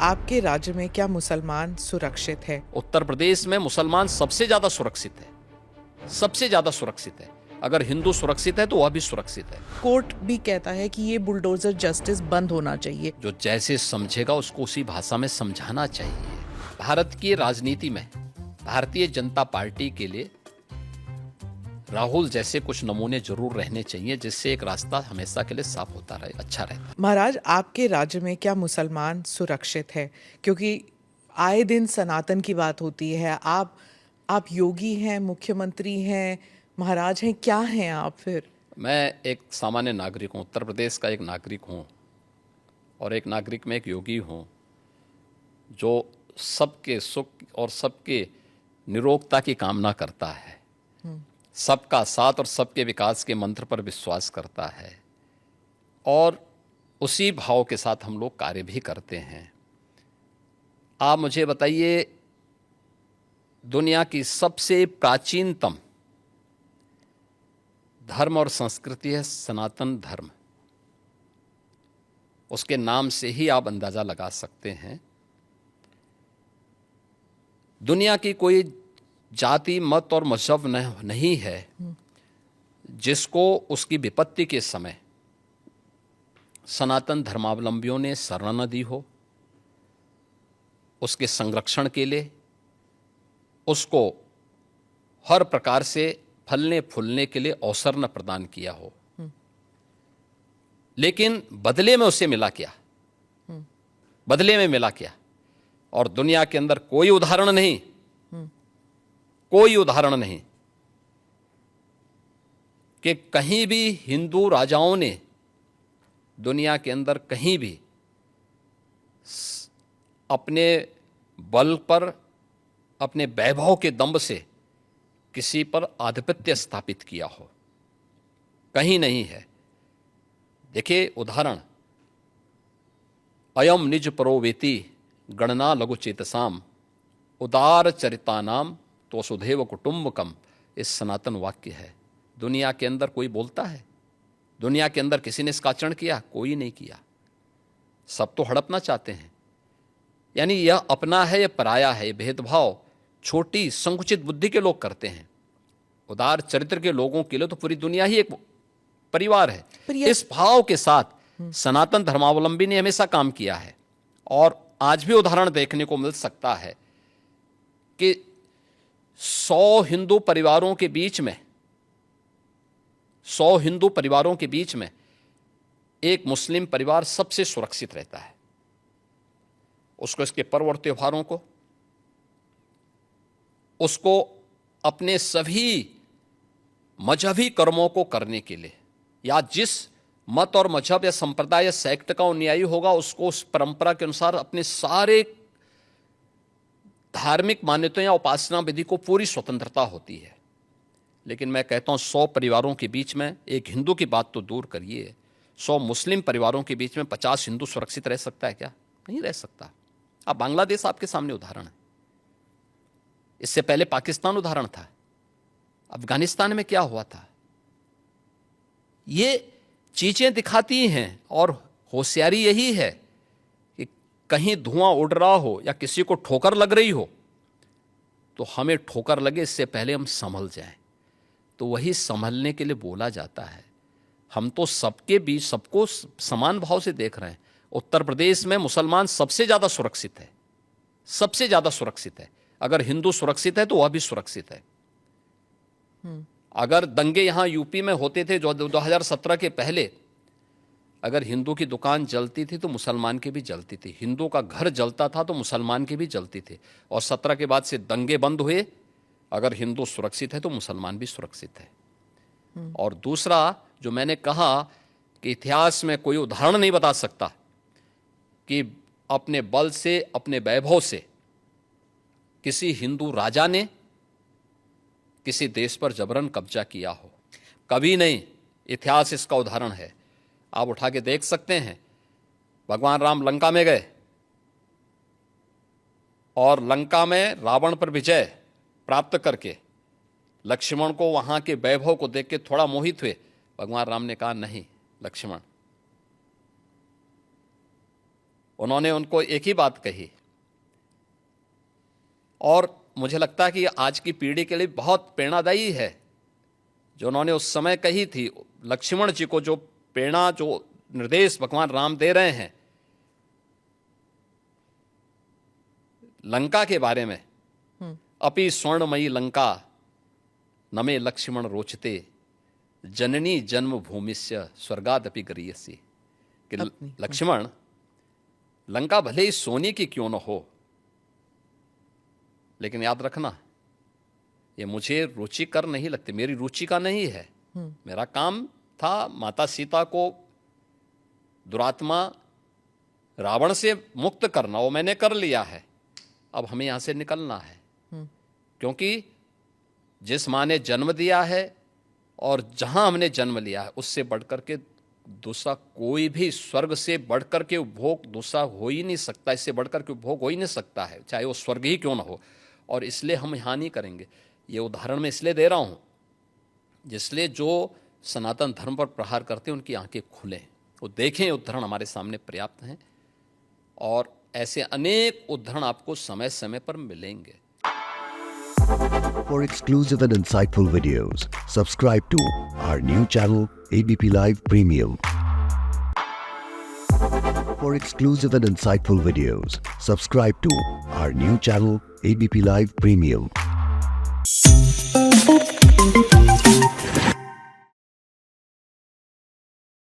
आपके राज्य में क्या मुसलमान सुरक्षित है? उत्तर प्रदेश में मुसलमान सबसे ज्यादा सुरक्षित है, सबसे ज्यादा सुरक्षित है। अगर हिंदू सुरक्षित है तो वह भी सुरक्षित है। कोर्ट भी कहता है कि ये बुलडोजर जस्टिस बंद होना चाहिए। जो जैसे समझेगा उसको उसी भाषा में समझाना चाहिए। भारत की राजनीति में भारतीय जनता पार्टी के लिए राहुल जैसे कुछ नमूने जरूर रहने चाहिए, जिससे एक रास्ता हमेशा के लिए साफ होता रहे, अच्छा रहता। महाराज, आपके राज्य में क्या मुसलमान सुरक्षित है? क्योंकि आए दिन सनातन की बात होती है। आप योगी हैं, मुख्यमंत्री हैं, महाराज हैं, क्या हैं आप फिर? मैं एक सामान्य नागरिक हूँ, उत्तर प्रदेश का एक नागरिक हूँ, और एक नागरिक में एक योगी हूँ जो सबके सुख और सबके निरोगता की कामना करता है, सबका साथ और सबके विकास के मंत्र पर विश्वास करता है, और उसी भाव के साथ हम लोग कार्य भी करते हैं। आप मुझे बताइए, दुनिया की सबसे प्राचीनतम धर्म और संस्कृति है सनातन धर्म। उसके नाम से ही आप अंदाजा लगा सकते हैं। दुनिया की कोई जाति, मत और मजहब नहीं है जिसको उसकी विपत्ति के समय सनातन धर्मावलंबियों ने शरण न दी हो, उसके संरक्षण के लिए उसको हर प्रकार से फलने फूलने के लिए अवसर न प्रदान किया हो। लेकिन बदले में उसे मिला क्या? बदले में मिला क्या? और दुनिया के अंदर कोई उदाहरण नहीं, कोई उदाहरण नहीं कि कहीं भी हिंदू राजाओं ने दुनिया के अंदर कहीं भी अपने बल पर, अपने वैभव के दंभ से किसी पर आधिपत्य स्थापित किया हो, कहीं नहीं है। देखिए उदाहरण, अयम निज परोवेति गणना लघु चेतसाम उदार चरितानाम तो वसुधैव कुटुंबकम, इस सनातन वाक्य है। दुनिया के अंदर कोई बोलता है? दुनिया के अंदर किसी ने इसका आचरण किया? कोई नहीं किया। सब तो हड़पना चाहते हैं। यानी यह अपना है, यह पराया है, यह भेदभाव छोटी संकुचित बुद्धि के लोग करते हैं। उदार चरित्र के लोगों के लिए तो पूरी दुनिया ही एक परिवार है। इस भाव के साथ सनातन धर्मावलंबी ने हमेशा काम किया है, और आज भी उदाहरण देखने को मिल सकता है कि 100 हिंदू परिवारों के बीच में, 100 हिंदू परिवारों के बीच में एक मुस्लिम परिवार सबसे सुरक्षित रहता है। उसको इसके पर्व और त्योहारों को, उसको अपने सभी मजहबी कर्मों को करने के लिए, या जिस मत और मजहब या संप्रदाय या सेक्ट का अनुयायी होगा उसको उस परंपरा के अनुसार अपने सारे धार्मिक मान्यताओं या उपासना विधि को पूरी स्वतंत्रता होती है। लेकिन मैं कहता हूं 100 परिवारों के बीच में, एक हिंदू की बात तो दूर करिए, 100 मुस्लिम परिवारों के बीच में 50 हिंदू सुरक्षित रह सकता है क्या? नहीं रह सकता। अब बांग्लादेश आपके सामने उदाहरण है, इससे पहले पाकिस्तान उदाहरण था, अफगानिस्तान में क्या हुआ था। ये चीजें दिखाती हैं, और होशियारी यही है कि कहीं धुआं उड़ रहा हो या किसी को ठोकर लग रही हो तो हमें ठोकर लगे इससे पहले हम संभल जाएं। तो वही संभलने के लिए बोला जाता है। हम तो सबके बीच सबको समान भाव से देख रहे हैं। उत्तर प्रदेश में मुसलमान सबसे ज्यादा सुरक्षित है, सबसे ज्यादा सुरक्षित है। अगर हिंदू सुरक्षित है तो वह भी सुरक्षित है। अगर दंगे यहां यूपी में होते थे जो 2017 के पहले, अगर हिंदू की दुकान जलती थी तो मुसलमान की भी जलती थी, हिंदू का घर जलता था तो मुसलमान की भी जलती थी। और 17 के बाद से दंगे बंद हुए। अगर हिंदू सुरक्षित है तो मुसलमान भी सुरक्षित है। और दूसरा जो मैंने कहा कि इतिहास में कोई उदाहरण नहीं बता सकता कि अपने बल से, अपने वैभव से किसी हिंदू राजा ने किसी देश पर जबरन कब्जा किया हो, कभी नहीं। इतिहास इसका उदाहरण है, आप उठा के देख सकते हैं। भगवान राम लंका में गए और लंका में रावण पर विजय प्राप्त करके लक्ष्मण को वहां के वैभव को देख के थोड़ा मोहित हुए। भगवान राम ने कहा, नहीं लक्ष्मण, उन्होंने उनको एक ही बात कही, और मुझे लगता है कि आज की पीढ़ी के लिए बहुत प्रेरणादायी है जो उन्होंने उस समय कही थी। लक्ष्मण जी को जो प्रेरणा, जो निर्देश भगवान राम दे रहे हैं लंका के बारे में, अपि स्वर्णमयी लंका नमे लक्ष्मण रोचते, जननी जन्म भूमिस्य स्वर्गादपि गरीयसी, कि लक्ष्मण, लंका भले ही सोने की क्यों न हो, लेकिन याद रखना ये मुझे रुचिकर नहीं लगती, मेरी रुचि का नहीं है। मेरा काम था माता सीता को दुरात्मा रावण से मुक्त करना, वो मैंने कर लिया है। अब हमें यहां से निकलना है, क्योंकि जिस माँ ने जन्म दिया है और जहां हमने जन्म लिया है उससे बढ़कर के दूसरा कोई भी, स्वर्ग से बढ़कर के उपभोग दूसरा हो ही नहीं सकता, इससे बढ़कर के उपभोग हो ही नहीं सकता है, चाहे वो स्वर्ग ही क्यों ना हो। और इसलिए हम यहाँ नहीं करेंगे। ये उदाहरण मैं इसलिए दे रहा हूँ जिसलिए जो सनातन धर्म पर प्रहार करते हैं उनकी आंखें खुलें, वो देखें। उदाहरण हमारे सामने पर्याप्त हैं और ऐसे अनेक उदाहरण आपको समय समय पर मिलेंगे। For exclusive and insightful videos, subscribe to our new channel ABP Live Premium. For exclusive and insightful videos, subscribe to our new channel ABP Live Premium.